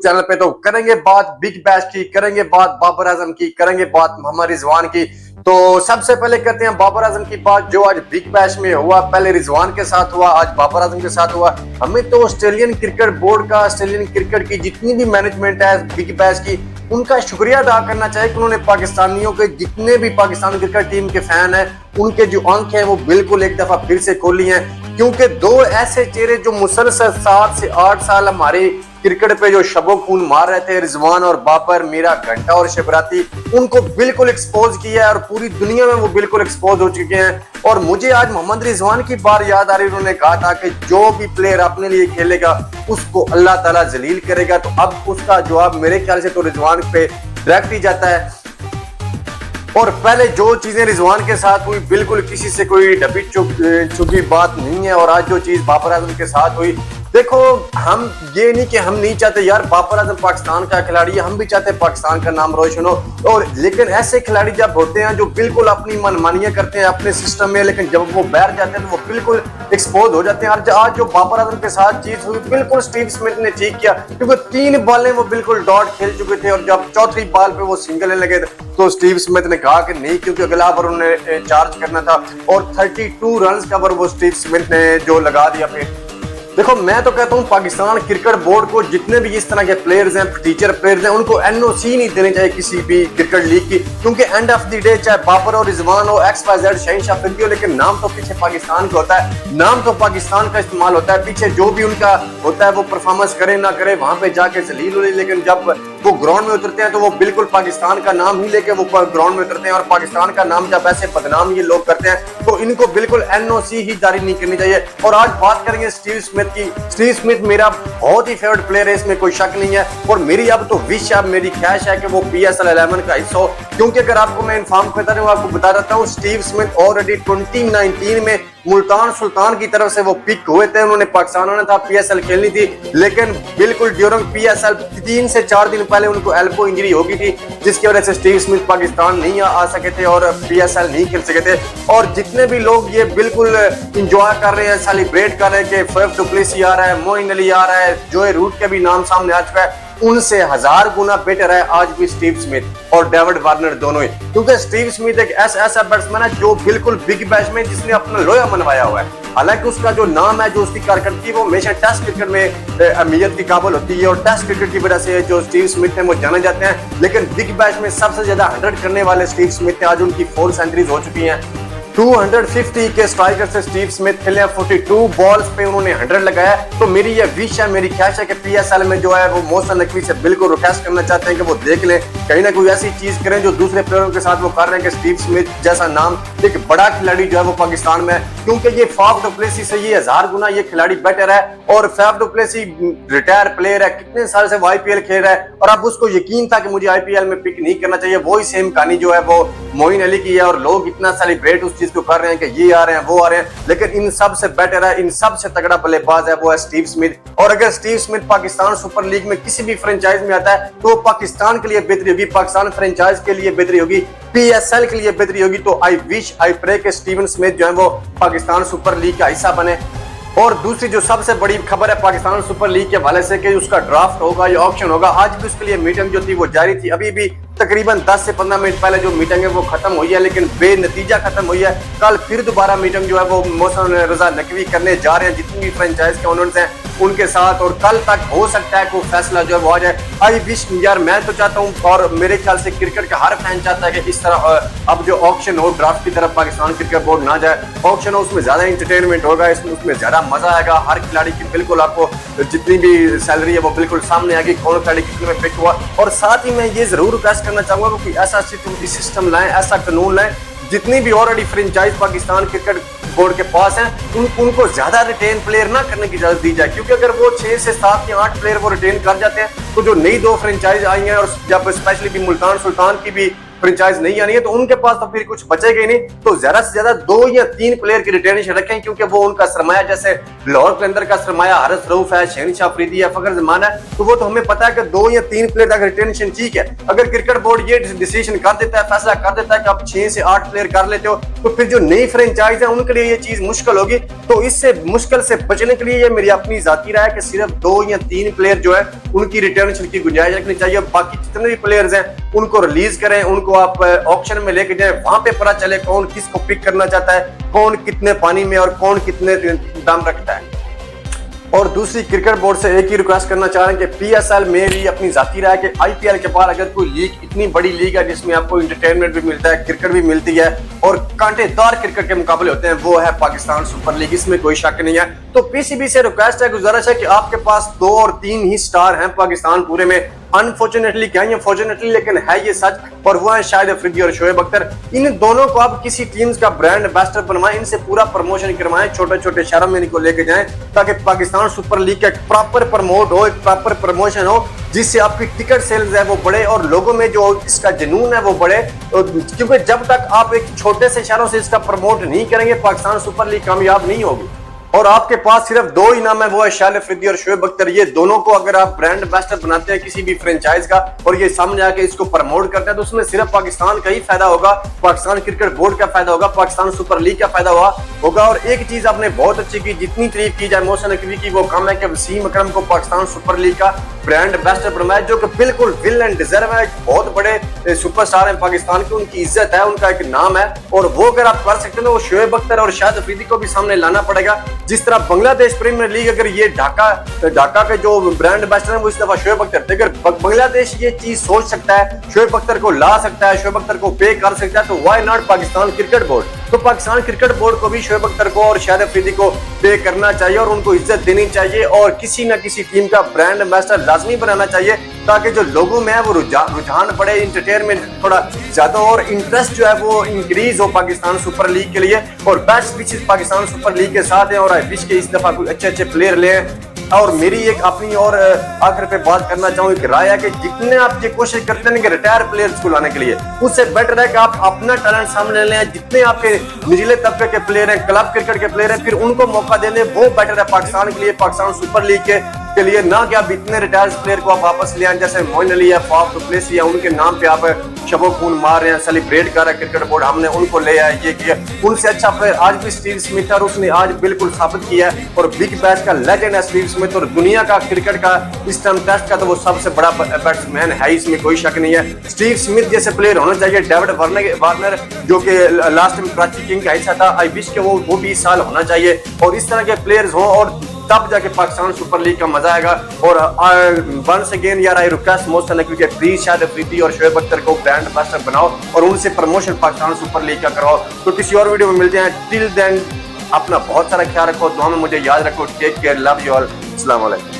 Channel पे, तो करेंगे बात बिग बैश की, करेंगे बात बाबर आजम की, करेंगे बात मोहम्मद रिजवान की। तो सबसे पहले करते हैं बाबर आजम की बात, जो आज बिग बैश में हुआ। पहले रिजवान के साथ हुआ, आज बाबर आजम के साथ हुआ। हमें तो ऑस्ट्रेलियन क्रिकेट बोर्ड का, ऑस्ट्रेलियन क्रिकेट की जितनी भी मैनेजमेंट है बिग बैश की, उनका शुक्रिया अदा करना चाहिए कि उन्होंने पाकिस्तानियों के, जितने भी पाकिस्तान क्रिकेट टीम के फैन हैं, उनके जो आंखें हैं वो बिल्कुल एक दफा फिर से खोली हैं। क्योंकि दो ऐसे चेहरे जो मुसलसल 7 से 8 साल हमारे क्रिकेट पे जो शबो खून मार रहे थे, रिजवान और बाबर, मीरा घंटा और शिवराती, उनको बिल्कुल एक्सपोज किया है और पूरी दुनिया में वो बिल्कुल एक्सपोज हो चुके हैं। और मुझे आज मोहम्मद रिजवान की बार याद आ रही, उन्होंने कहा था कि जो भी प्लेयर अपने लिए खेलेगा उसको अल्लाह ताला जलील करेगा। तो अब उसका जवाब मेरे ख्याल से तो रिजवान पे डायरेक्ट ही जाता है। और पहले जो चीजें रिजवान के साथ हुई, बिल्कुल किसी से कोई डबी चुकी बात नहीं है। और आज जो चीज बाबर आजम के साथ हुई, देखो हम ये नहीं कि हम नहीं चाहते यार बाबर आजम पाकिस्तान का खिलाड़ी है, हम भी चाहते हैं पाकिस्तान का नाम रोशन हो। और लेकिन ऐसे खिलाड़ी जब होते हैं जो बिल्कुल अपनी मनमानियां करते हैं अपने सिस्टम में, लेकिन जब वो बैठ जाते हैं तो वो बिल्कुल एक्सपोज हो जाते हैं। आज जो बाबर आजम के साथ चीज हुई, बिल्कुल स्टीव स्मिथ ने ठीक किया, क्योंकि 3 बॉलें वो बिल्कुल डॉट खेल चुके थे और जब चौथी बॉल पे वो सिंगल लगे तो स्टीव स्मिथ ने कहा कि नहीं, क्योंकि अगला ओवर उन्हें चार्ज करना था। और 32 रन का ओवर वो स्टीव स्मिथ ने जो लगा दिया। फिर देखो मैं तो कहता हूँ पाकिस्तान क्रिकेट बोर्ड को जितने भी इस तरह के प्लेयर्स हैं, टीचर प्लेयर्स हैं, उनको एनओसी नहीं देनी चाहिए किसी भी क्रिकेट लीग की। क्योंकि एंड ऑफ द डे चाहे बाबर और रिजवान हो, XYZ शहंशाह अफरीदी हो, लेकिन नाम तो पीछे पाकिस्तान का होता है, नाम तो पाकिस्तान का इस्तेमाल होता है। पीछे जो भी उनका होता है वो परफॉर्मेंस करे ना करे, वहां पे जाके जलील हो, लेकिन जब वो ग्राउंड में उतरते हैं तो वो बिल्कुल पाकिस्तान का नाम ही लेके वो ग्राउंड में उतरते हैं। और पाकिस्तान का नाम जब ऐसे बदनाम ये लोग करते हैं तो इनको बिल्कुल एनओसी ही जारी नहीं करनी चाहिए। और आज बात करेंगे स्टीव स्मिथ की। स्टीव स्मिथ मेरा बहुत ही फेवरेट प्लेयर है, इसमें कोई शक नहीं है। और मेरी अब तो विश है, मेरी ख्वाहिश है कि वो PSL 11 का हिस्सा हो। क्योंकि अगर आपको मैं इन्फॉर्म करता हूँ, आपको बता देता हूँ, स्टीव स्मिथ ऑलरेडी 2019 में मुल्तान सुल्तान की तरफ से वो पिक हुए थे। उन्होंने पाकिस्तान ने था PSL खेलनी थी, लेकिन बिल्कुल ड्यूरिंग PSL 3 से 4 दिन पहले उनको एल्बो इंजरी हो गई थी, जिसकी वजह से स्टीव स्मिथ पाकिस्तान नहीं आ सके थे और PSL नहीं खेल सके थे। और जितने भी लोग ये बिल्कुल इंजॉय कर रहे हैं, सेलिब्रेट कर रहे हैं कि फैफ डु प्लेसी आ रहा है, मोइन अली आ रहा है, जोए रूट के भी नाम सामने आ चुका है, उनसे 1000 गुना बेटर है आज भी स्टीव स्मिथ और डेविड वार्नर दोनों ही। क्योंकि स्टीव स्मिथ एक ऐसा बैट्समैन है जो बिल्कुल बिग बैश में जिसने अपना लोया मनवाया हुआ है। हालांकि उसका जो नाम है, जो उसकी कारकर्दगी, वो हमेशा टेस्ट क्रिकेट में अहमियत की काबिल होती है और टेस्ट क्रिकेट की वजह से जो स्टीव स्मिथ है वो जाने जाते हैं। लेकिन बिग बैश में सबसे ज्यादा 100 करने वाले स्टीव स्मिथ हैं। आज उनकी 4 सेंचुरीज हो चुकी हैं। 250 के स्ट्राइकर से स्टीव स्मिथ खेले, 42 बॉल्स पे उन्होंने 100 लगाया। तो मेरी ये विश है, मेरी ख्वाहिश है कि PSL में जो है वो मोहसिन नकवी से बिल्कुल रिक्वेस्ट करना चाहते हैं कि वो देख लें, कहीं ना कोई ऐसी चीज करें जो दूसरे प्लेयरों के साथ वो कर रहे हैं कि स्टीव स्मिथ जैसा नाम एक बड़ा खिलाड़ी जो है वो पाकिस्तान में है। क्योंकि ये फैफ डु प्लेसी से ये 1000 गुना ये खिलाड़ी बेटर है। और Faf du Plessis retire player है, कितने साल से वो IPL खेल रहा है और अब उसको यकीन था कि मुझे IPL में पिक नहीं करना चाहिए। वही सेम कहानी जो है वो मोइन अली की है और लोग इतना सेलिब्रेट उस चीज को कर रहे हैं कि ये आ रहे हैं वो आ रहे हैं, लेकिन इन सब से बेटर है, इन सब से तगड़ा बल्लेबाज है वो है स्टीव स्मिथ। और अगर Steve Smith Pakistan super league में किसी भी फ्रेंचाइज में आता है तो पाकिस्तान के लिए बेहतरी होगी, पाकिस्तान फ्रेंचाइज के लिए बेहतरी होगी, PSL के लिए बेहतरी होगी। तो आई प्रे कि स्टीवन स्मिथ जो है वो पाकिस्तान सुपर लीग का हिस्सा बने। और दूसरी जो सबसे बड़ी खबर है पाकिस्तान सुपर लीग के हवाले से कि उसका ड्राफ्ट होगा या ऑक्शन होगा। आज भी उसके लिए मीटिंग जो थी वो जारी थी। अभी भी तकरीबन 10 से 15 मिनट पहले जो मीटिंग है वो खत्म हुई है, लेकिन बेनतीजा खत्म हुई है। कल फिर दोबारा मीटिंग जो है वो मोहसिन रजा नकवी करने जा रहे हैं जितनी भी फ्रेंचाइज के ओनर्स हैं उनके साथ, और कल तक हो सकता है कोई फैसला जो है वो आ जाए। आई विश यार, मैं तो चाहता हूँ और मेरे ख्याल से क्रिकेट का हर फैन चाहता है कि इस तरह अब जो ऑक्शन हो, ड्राफ्ट की तरफ पाकिस्तान क्रिकेट बोर्ड ना जाए। ऑक्शन हो, उसमें ज्यादा एंटरटेनमेंट होगा, उसमें ज्यादा मजा आएगा। हर खिलाड़ी की बिल्कुल आपको जितनी भी सैलरी है वो बिल्कुल सामने आएगी, कौन खिलाड़ी कितने में पिक हुआ। और साथ ही मैं ये जरूर रिक्वेस्ट करना चाहूंगा कि ऐसा सिस्टम लाएं, ऐसा कानून लाएं, जितनी भी already franchise Pakistan cricket board के पास हैं उनको ज्यादा रिटेन प्लेयर ना करने की इजाजत दी जाए। क्योंकि अगर वो 6 से 7 या 8 प्लेयर वो रिटेन कर जाते हैं तो जो नई 2 फ्रेंचाइज आई हैं और जब स्पेशली भी मुल्तान सुल्तान की भी फ्रेंचाइज नहीं आनी है तो उनके पास तो फिर कुछ बचेगा ही नहीं। तो ज्यादा से ज्यादा 2 या 3 प्लेयर की रिटेंशन रखें, क्योंकि वो उनका सरमाया, जैसे लाहौर के अंदर का सरमाया हारिस रऊफ है, शहनशाह अफरीदी है, फखर जमान है, तो वो तो हमें पता है कि 2 या 3 प्लेयर का रिटेंशन ठीक है। अगर क्रिकेट बोर्ड ये डिसीजन कर देता है, फैसला कर देता है कि आप 6 से 8 प्लेयर कर लेते हो, तो फिर जो नई फ्रेंचाइज है उनके लिए ये चीज मुश्किल होगी। तो इससे मुश्किल से बचने के लिए ये मेरी अपनी जाती राय है कि सिर्फ 2 या 3 प्लेयर जो है उनकी रिटेंशन की गुंजाइश रखनी चाहिए। बाकी जितने भी प्लेयर्स हैं उनको रिलीज करें, उनको आप ऑक्शन में लेके जाएं, वहां पे पता चले कौन किसको पिक करना चाहता है, कौन कितने पानी में और कौन कितने दम रखता है। और दूसरी, क्रिकेट बोर्ड से एक ही रिक्वेस्ट करना चाह रहे हैं कि पीएसएल, मेरी अपनी जाती राय कि आईपीएल के बाद अगर कोई लीग, इतनी बड़ी लीग है जिसमें आपको एंटरटेनमेंट भी मिलता है, क्रिकेट भी मिलती है और कांटेदार क्रिकेट के मुकाबले होते हैं, वो है पाकिस्तान सुपर लीग, इसमें कोई शक नहीं है। तो पीसीबी से रिक्वेस्ट है, गुजारिश है कि आपके पास 2 और 3 ही स्टार हैं पाकिस्तान पूरे में, अनफॉर्चुनेटली क्या है फॉर्चुनेटली, लेकिन है ये सच, और वो है शाहिद अफरीदी और शोएब अख्तर। इन दोनों को आप किसी टीम्स का ब्रांड एम्बेसडर बनवाएं, इनसे पूरा प्रमोशन करवाएं, छोटे छोटे शहरों में इनको लेके जाएं, ताकि पाकिस्तान सुपर लीग का एक प्रॉपर प्रमोट हो, एक प्रॉपर प्रमोशन हो, जिससे आपकी टिकट सेल्स है वो बढ़े और लोगों में जो इसका जुनून है वो बढ़े। क्योंकि जब तक आप एक छोटे से शहरों से इसका प्रमोट नहीं करेंगे, पाकिस्तान सुपर लीग कामयाब नहीं होगी। और आपके पास सिर्फ 2 ही नाम है, वो है शाहिद अफरीदी और शोएब अख्तर। ये दोनों को अगर आप ब्रांड एम्बेसडर बनाते हैं किसी भी फ्रेंचाइज का और ये सामने आके इसको प्रमोट करते हैं, तो उसमें सिर्फ पाकिस्तान का ही फायदा होगा, पाकिस्तान क्रिकेट बोर्ड का फायदा होगा, पाकिस्तान सुपर लीग का फायदा होगा। और एक चीज आपने बहुत अच्छी की, जितनी तारीफ की जाए मोहसिन नकवी की, वो काम है कि वसीम अकरम को पाकिस्तान सुपर लीग का ब्रांड एम्बेसडर बनवाया, जो कि बिल्कुल विल एंड डिजर्व है। बहुत बड़े सुपरस्टार हैं पाकिस्तान के, उनकी इज्जत है, उनका एक नाम है, और वो अगर आप कर सकते हैं तो वो शोएब अख्तर और शाहिद अफरीदी को भी सामने लाना पड़ेगा। जिस तरह बांग्लादेश प्रीमियर लीग, अगर ये ढाका के जो ब्रांड एम्बेसडर है वो इस दफा शोएब अख्तर थे, अगर बांग्लादेश ये चीज सोच सकता है, शोएब अख्तर को ला सकता है, शोएब अख्तर को पे कर सकता है, तो why not Pakistan cricket board. तो पाकिस्तान क्रिकेट बोर्ड को भी शोएब अख्तर को और शाहिद अफरीदी को पे करना चाहिए और उनको इज्जत देनी चाहिए, और किसी ना किसी टीम का ब्रांड एम्बेसडर लाजमी बनाना चाहिए, ताकि जो लोगों में है वो रुझान बढ़े, एंटरटेनमेंट थोड़ा ज्यादा और इंटरेस्ट जो है वो इंक्रीज हो पाकिस्तान सुपर लीग के लिए। और best wishes Pakistan super league के साथ है, और आई विश के इस दफा कुछ अच्छे प्लेयर ले। और मेरी एक अपनी और आखिर पे बात करना चाहूँ, एक राय है कि जितने आप ये कोशिश करते हैं कि रिटायर प्लेयर्स को लाने के लिए, उससे बेटर है कि आप अपना टैलेंट सामने लें। जितने आपके निचले तबके के प्लेयर हैं, क्लब क्रिकेट के प्लेयर हैं, फिर उनको मौका देने, वो बेटर है पाकिस्तान के लिए, पाकिस्तान सुपर लीग के लिए, ना कि आप इतने रिटायर्ड प्लेयर को आप वापस ले आए, जैसे मोइन अली या फाफ डु प्लेसी या उनके नाम पे आप शबो खून मार रहे हैं, सेलिब्रेट कर रहे हैं क्रिकेट बोर्ड, हमने उनको ले आया, ये किया। उनसे अच्छा प्लेयर आज भी स्टीव स्मिथ है, और उसने आज बिल्कुल साबित किया है, और बिग बैश का लेजेंड है स्टीव स्मिथ, और दुनिया का क्रिकेट का इस टाइम टेस्ट का तो वो सबसे बड़ा बैट्समैन है, इसमें कोई शक नहीं है। स्टीव स्मिथ जैसे प्लेयर होना चाहिए। डेविड वार्नर जो कि लास्ट में कराची किंग का हिस्सा था, आई विश के वो भी इस साल होना चाहिए, और इस तरह के प्लेयर्स हों, और तब जाके पाकिस्तान सुपर लीग का मजा आएगा। और वंस अगेन यार, आई रिक्वेस्ट मोहसिन नकवी के प्लीज शाहिद अफरीदी और शोएब अख्तर को ब्रांड एम्बेसडर बनाओ और उनसे प्रमोशन पाकिस्तान सुपर लीग का करवाओ। तो किसी और वीडियो में मिलते हैं। टिल देन अपना बहुत सारा ख्याल रखो, दुआ में मुझे याद रखो। Take care, love you all, अस्सलाम वालेकुम।